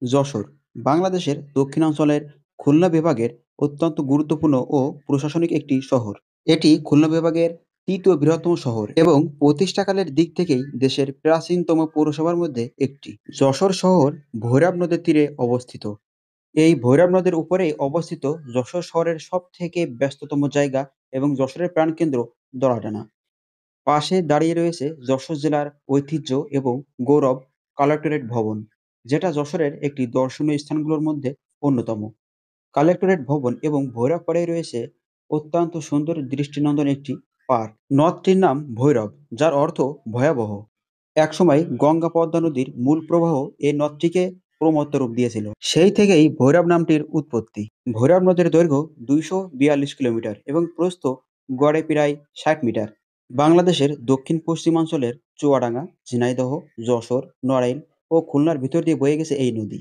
যশোর বাংলাদেশের দক্ষিণাঞ্চলের খুলনা বিভাগের অত্যন্ত গুরুত্বপূর্ণ ও প্রশাসনিক একটি শহর। এটি খুলনা বিভাগের তৃতীয় বৃহত্তম শহর এবং প্রতিষ্ঠাকালের দিক থেকেই দেশের প্রাচীনতম পৌরসভার মধ্যে একটি। যশোর শহর ভৈরব নদের তীরে অবস্থিত। এই ভৈরব নদের উপরেই অবস্থিত যশোর শহরের সব থেকে ব্যস্ততম জায়গা এবং যশোরের প্রাণকেন্দ্র দলাডানা। পাশে দাঁড়িয়ে রয়েছে যশোর জেলার ঐতিহ্য এবং গৌরব কালেক্টরেট ভবন, যেটা যশোরের একটি দর্শনীয় স্থানগুলোর মধ্যে অন্যতম। কালেক্টরেট ভবন এবং ভৈরবপাড়ায় রয়েছে অত্যন্ত সুন্দর দৃষ্টিনন্দন একটি পার্ক। নদটির নাম ভৈরব, যার অর্থ ভয়াবহ। একসময় গঙ্গা পদ্মা নদীর মূল প্রবাহ এই নদটিকে ক্রমত্ব রূপ দিয়েছিল। সেই থেকেই ভৈরব নামটির উৎপত্তি। ভৈরব নদের দৈর্ঘ্য ২৪২ কিলোমিটার এবং প্রস্থ গড়ে প্রায় ৬০ মিটার। বাংলাদেশের দক্ষিণ পশ্চিমাঞ্চলের চুয়াডাঙ্গা, ঝিনাইদহ, যশোর, নড়াইল ও খুলনার ভিতর দিয়ে বয়ে গেছে এই নদী।